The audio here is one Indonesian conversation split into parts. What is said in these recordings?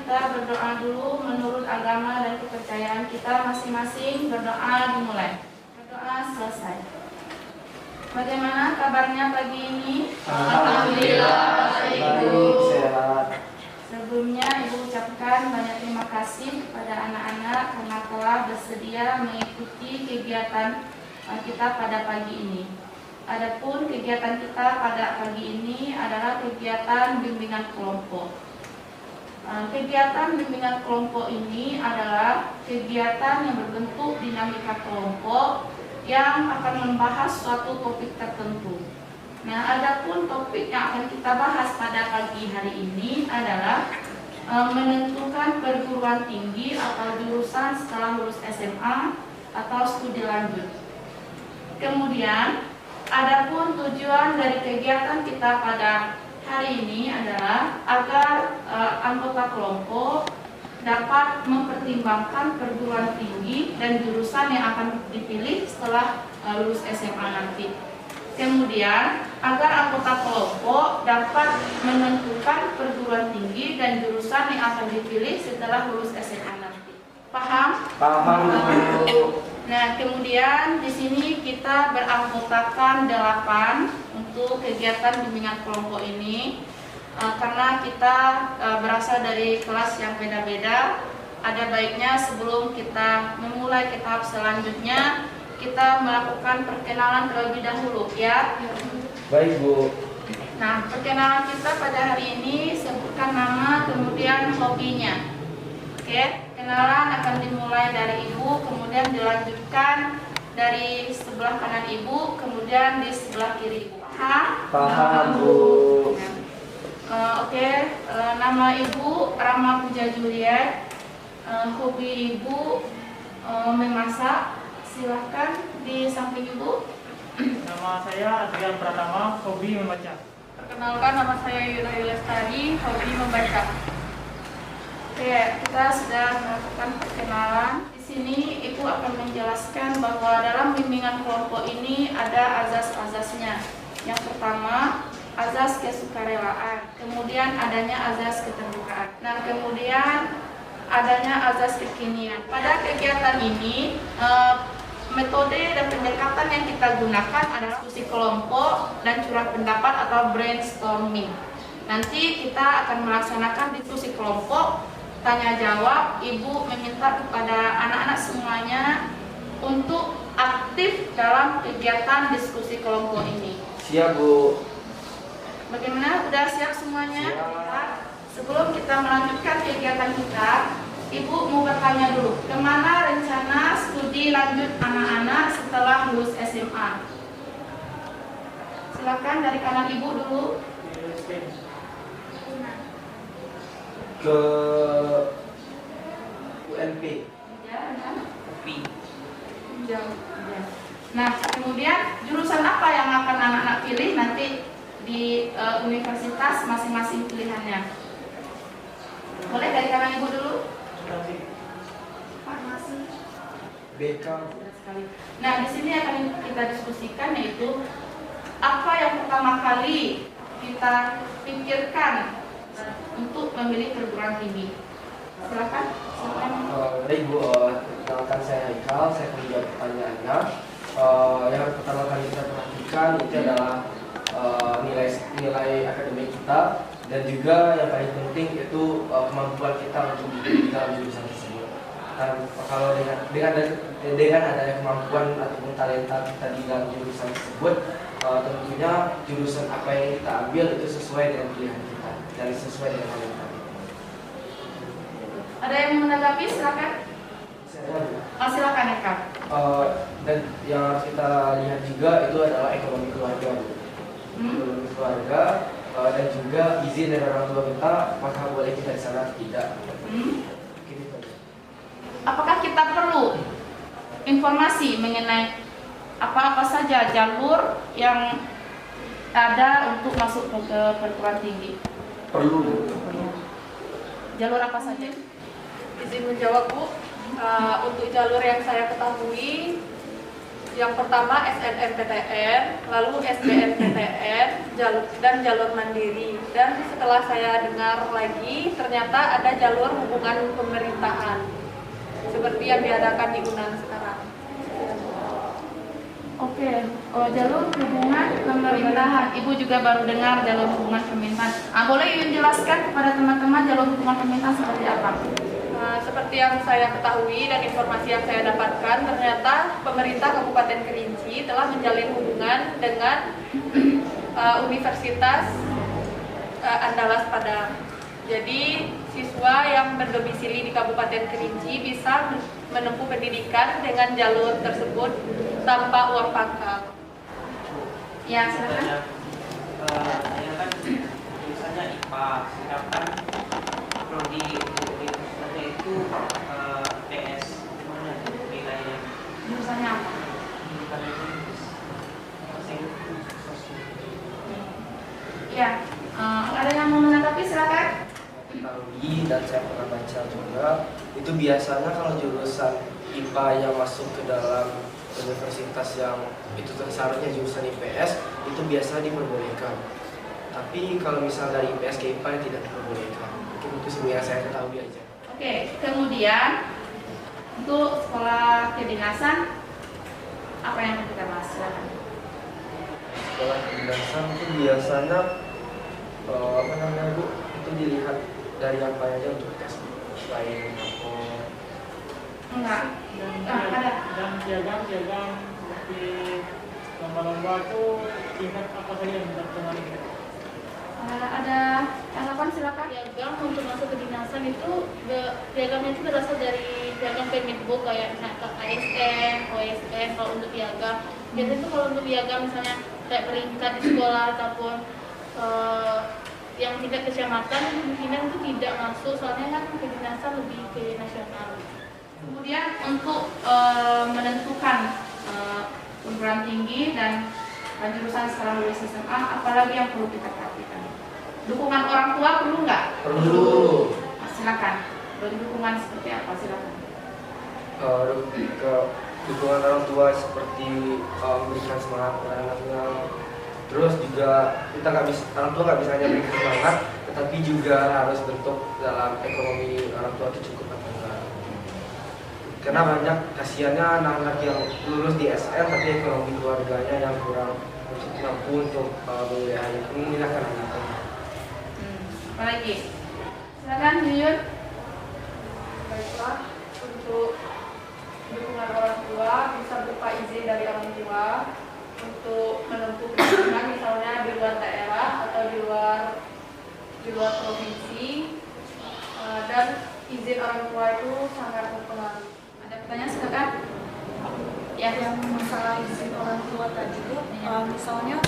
kita berdoa dulu menurut agama dan kepercayaan kita masing-masing. Berdoa dimulai. Berdoa selesai. Bagaimana kabarnya pagi ini? Alhamdulillah baik, Bu. Sehat. Sebelumnya Ibu ucapkan banyak terima kasih kepada anak-anak karena telah bersedia mengikuti kegiatan kita pada pagi ini. Adapun kegiatan kita pada pagi ini adalah kegiatan bimbingan kelompok. Kegiatan bimbingan kelompok ini adalah kegiatan yang berbentuk dinamika kelompok yang akan membahas suatu topik tertentu. Nah, adapun topik yang akan kita bahas pada pagi hari ini adalah menentukan perguruan tinggi atau jurusan setelah lulus SMA atau studi lanjut. Kemudian, adapun tujuan dari kegiatan kita pada hari ini adalah agar anggota kelompok dapat mempertimbangkan perguruan tinggi dan jurusan yang akan dipilih setelah lulus SMA nanti. Kemudian, agar anggota kelompok dapat menentukan perguruan tinggi dan jurusan yang akan dipilih setelah lulus SMA nanti. Paham? Paham, Bu. Nah, kemudian di sini kita beranggotakan 8 untuk kegiatan bimbingan kelompok ini. Karena kita berasal dari kelas yang beda-beda, ada baiknya sebelum kita memulai ke tahap selanjutnya, kita melakukan perkenalan terlebih dahulu, ya. Baik, Bu. Nah, perkenalan kita pada hari ini, sebutkan nama, kemudian hobinya. Oke, kenalan akan dimulai dari Ibu, kemudian dilanjutkan dari sebelah kanan Ibu, kemudian di sebelah kiri Ibu. Paham? Paham, Bu. Oke, nama Ibu Rama Puja Juliet. Hobi Ibu memasak. Silahkan di samping Ibu. Nama saya Adrian Pratama, hobi membaca. Perkenalkan, nama saya Yuna Lestari, hobi membaca. Oke, kita sudah melakukan perkenalan. Di sini Ibu akan menjelaskan bahwa dalam bimbingan kelompok ini ada azas-azasnya. Yang pertama, azas kesukarelaan. Kemudian adanya azas keterbukaan. Nah, kemudian adanya azas kekinian. Pada kegiatan ini, metode dan pendekatan yang kita gunakan adalah diskusi kelompok dan curah pendapat atau brainstorming. Nanti kita akan melaksanakan diskusi kelompok, tanya jawab. Ibu meminta kepada anak-anak semuanya untuk aktif dalam kegiatan diskusi kelompok ini. Siap, Bu. Bagaimana? Udah siap semuanya? Siap. Sebelum kita melanjutkan kegiatan kita, Ibu mau bertanya dulu, kemana rencana studi lanjut anak-anak setelah lulus SMA? Silakan dari kanan Ibu dulu. Ke UNP. Ya, benar. UPI. Jauh. Ya. Nah, kemudian jurusan apa yang akan anak-anak pilih nanti di universitas masing-masing pilihannya? Boleh dari kanan Ibu dulu? Farmasi. BK. Nah, di sini akan kita diskusikan yaitu apa yang pertama kali kita pikirkan untuk memilih perguruan tinggi. Silakan. Baik, Bu. Perkenalkan, saya Haikal. Saya akan menjawab pertanyaannya. Yang pertama kali kita perhatikan itu adalah nilai akademik kita, dan juga yang paling penting itu kemampuan kita untuk di dalam jurusan tersebut. Dan kalau dengan adanya kemampuan ataupun talenta kita di dalam jurusan tersebut, tentunya jurusan apa yang kita ambil itu sesuai dengan pilihan kita dan sesuai dengan talenta kita. Ada yang menanggapi? Silakan. Silakan ya, Kak. Dan yang harus kita lihat juga itu adalah ekonomi keluarga, Bu. Ekonomi keluarga, dan juga izin dari orang tua kita, apakah boleh kita di sana atau tidak. Apakah kita perlu informasi mengenai apa-apa saja jalur yang ada untuk masuk ke perguruan tinggi? Perlu. Jalur apa saja? Izin menjawab, Bu. Untuk jalur yang saya ketahui, Yang pertama SNMPTN, lalu SBMPTN, dan jalur mandiri. Dan setelah saya dengar lagi, ternyata ada jalur hubungan pemerintahan, seperti yang diadakan di UNAN sekarang. Oke, jalur hubungan pemerintahan. Ibu juga baru dengar jalur hubungan pemerintahan. Boleh Yuyun jelaskan kepada teman-teman jalur hubungan pemerintahan seperti apa? Seperti yang saya ketahui dan informasi yang saya dapatkan, ternyata pemerintah Kabupaten Kerinci telah menjalin hubungan dengan Universitas Andalas Padang. Jadi siswa yang berdomisili di Kabupaten Kerinci bisa menempuh pendidikan dengan jalur tersebut tanpa uang pangkal. Ya, silakan. Saya kan misalnya IPA, sedangkan prodi universitasnya itu PS, gimana nilainya? Jurusannya apa? Ya, ada yang mau menanggapi silakan. Ketahui dan saya pernah baca juga, itu biasanya kalau jurusan IPA yang masuk ke dalam universitas yang itu seharusnya jurusan IPS itu biasa diperbolehkan. Tapi kalau misal dari IPS ke IPA tidak diperbolehkan. Mungkin itu sebenarnya saya ketahui aja. Oke, kemudian untuk sekolah kedinasan apa yang akan kita bahas? Silakan. Sekolah kedinasan itu biasanya apa namanya Bu? Itu dilihat dari apa aja untuk tes selain rapor. Enggak. Ada. Dan piagam seperti lomba-lomba itu tingkat apa saja yang dilakukan? Ada tanggapan silakan. Piagam untuk masuk kedinasan itu piagamnya itu berasal dari piagam Permendikbud kayak ASN, OSN kalau untuk piagam. Biasanya itu kalau untuk piagam misalnya kayak peringkat di sekolah ataupun yang tingkat kecamatan kemungkinan itu tidak masuk soalnya kan kedinasan lebih ke nasional. Kemudian untuk menentukan perguruan tinggi dan jurusan setelah lulus SMA, apalagi yang perlu kita perhatikan? Dukungan orang tua perlu nggak? Perlu. Silakan. Dukungan seperti apa? Silakan. Dukungan orang tua seperti memberikan semangat kepada anaknya. Terus juga kita nggak bisa, orang tua nggak bisa hanya berikan semangat, tetapi juga harus bentuk dalam ekonomi orang tua itu cukup atau enggak. Karena banyak kasihannya anak-anak yang lulus di SN tapi ekonomi keluarganya yang kurang mampu untuk memilahkan anaknya. Apalagi? Silakan Yuyun. Baiklah, untuk dukungan orang tua bisa berupa izin dari orang tua untuk menempuh pendidikan misalnya di luar daerah atau di luar provinsi, dan izin orang tua itu sangat berpengaruh. Ada pertanyaan silakan. Ya, Yang masalah izin orang tua tadi itu, misalnya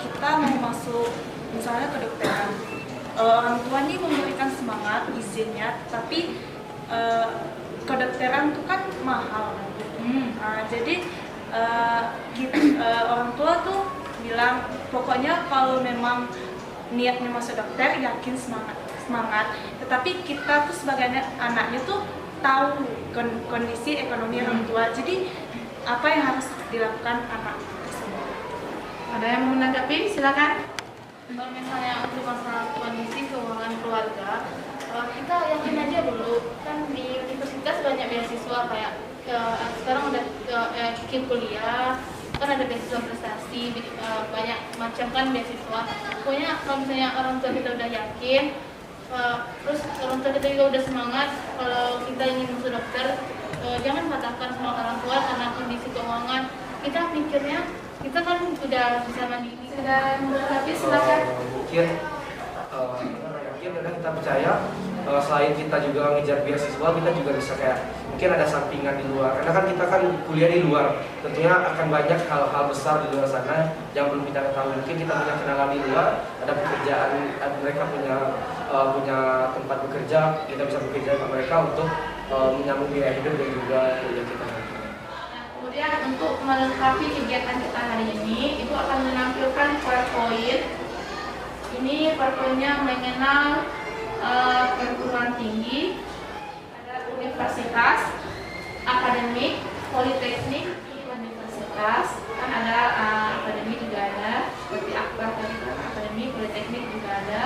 kita mau masuk misalnya kedokteran, orang tua nih memberikan semangat izinnya, tapi kedokteran itu kan mahal. Jadi orang tua tuh bilang pokoknya kalau memang niatnya masuk dokter yakin semangat. Tetapi kita tuh sebagai anaknya tuh tahu kondisi ekonomi orang tua. Jadi apa yang harus dilakukan anak tersebut? ada yang mau menanggapi? Silakan. Kalau misalnya untuk masalah kondisi keuangan keluarga, kita yakin aja dulu kan di universitas banyak beasiswa kayak sekarang udah KIM kuliah kan ada beasiswa prestasi, banyak macam kan beasiswa. Pokoknya kalau misalnya orang tua kita udah yakin, terus orang tua kita juga udah semangat kalau kita ingin masuk dokter, jangan patahkan semangat orang tua karena kondisi keuangan. Kita pikirnya kita kan udah bisa mandiri. Sudah menanggapi? Silakan. Mungkin kita percaya selain kita juga ngejar beasiswa, kita juga bisa kayak mungkin ada sampingan di luar, karena kan kita kan kuliah di luar, tentunya akan banyak hal-hal besar di luar sana yang belum kita ketahui. Mungkin kita punya kenalan di luar, ada pekerjaan, mereka punya tempat bekerja, kita bisa bekerja dengan mereka untuk menyambung biaya hidup dan juga kuliah kita. Kemudian untuk melengkapi kegiatan kita hari ini, Ibu akan menampilkan PowerPoint. Ini PowerPoint-nya mengenal perguruan tinggi, ada universitas, akademik, politeknik, universitas. fakultas, kan ada akademi juga ada, seperti akbar tadi kan, akademi, politeknik juga ada.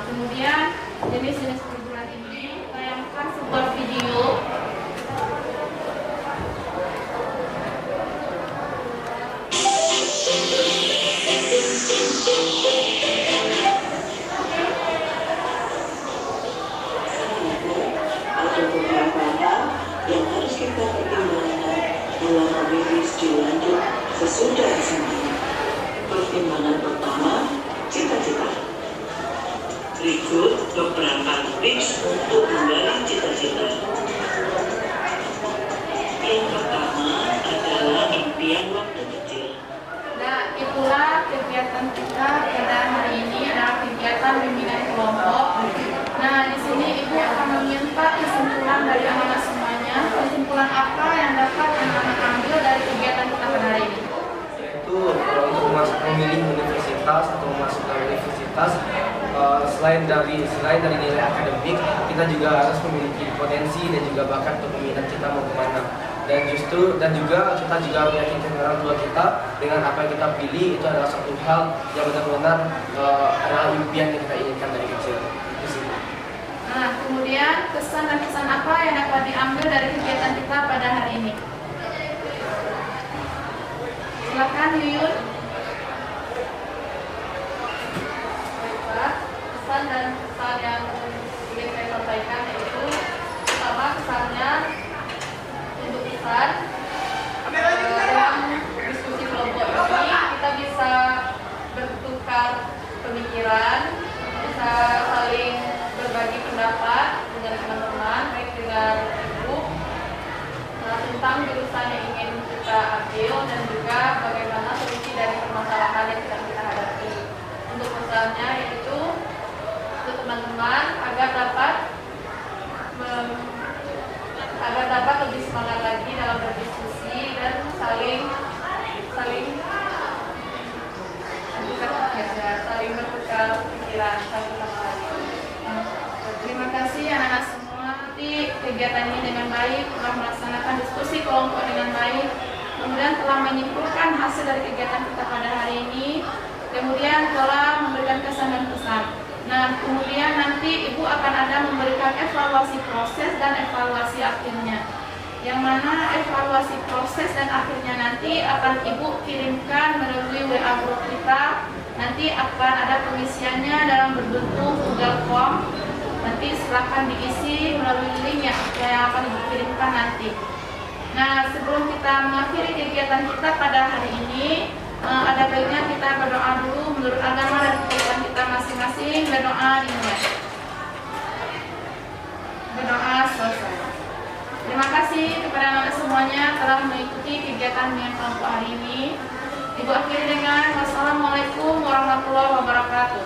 Kemudian jenis-jenis perguruan ini tayangkan sebuah video. Ada beberapa hal yang harus kita pertimbangkan dalam memilih studi lanjut sesudah SMA. Pertimbangan pertama, cita-cita. Berikut beberapa tips untuk menggali cita-cita. Yang pertama adalah impian waktu kecil. Nah, itulah kegiatan kita pada hari ini adalah kegiatan bimbingan kelompok. Nah, di sini Ibu akan meminta kesimpulan dari anak-anak semuanya. Kesimpulan apa yang dapat anak-anak ambil dari kegiatan kita pada hari ini? Yaitu untuk memilih universitas atau masuk ke universitas, selain dari nilai akademik, kita juga harus memiliki potensi dan juga bakat untuk meminat kita mau kemana. Dan juga kita juga meyakinkan orang tua kita dengan apa yang kita pilih itu adalah satu hal yang benar-benar adalah impian yang kita inginkan dari kecil. Nah, kemudian kesan dan kesan apa yang dapat diambil dari kegiatan kita pada hari ini? Silakan Yuyun. Baiklah, kesan dan kesan yang ingin saya sampaikan yaitu pertama kesannya untuk kesan dalam diskusi kelompok ini kita bisa bertukar pemikiran, bisa saling berbagi pendapat dengan teman-teman, baik dengan ibu tentang jurusan yang ingin kita ambil dan juga bagaimana solusi dari permasalahan yang sedang kita hadapi. Untuk pesannya yaitu untuk teman-teman agar dapat lebih semangat lagi dalam berdiskusi dan saling bertukar pikiran satu sama lain. Terima kasih anak-anak semua. Nanti kegiatan ini dengan baik, telah melaksanakan diskusi kelompok dengan baik, kemudian telah menyimpulkan hasil dari kegiatan kita pada hari ini, kemudian telah memberikan kesan dan pesan. Nah, kemudian nanti Ibu akan ada memberikan evaluasi proses dan evaluasi akhirnya. Yang mana evaluasi proses dan akhirnya nanti akan Ibu kirimkan melalui WA group kita. Nanti akan ada pengisiannya dalam berbentuk Google Form. Nanti silakan diisi melalui link yang akan Ibu kirimkan nanti. Nah, sebelum kita mengakhiri kegiatan kita pada hari ini, ada baiknya kita berdoa dulu menurut agama dan kegiatan kita masing-masing. Berdoa dimulai. Berdoa selesai. Terima kasih kepada anak semuanya telah mengikuti kegiatan dengan kelompok hari ini. Ibu akhiri dengan wassalamualaikum warahmatullahi wabarakatuh.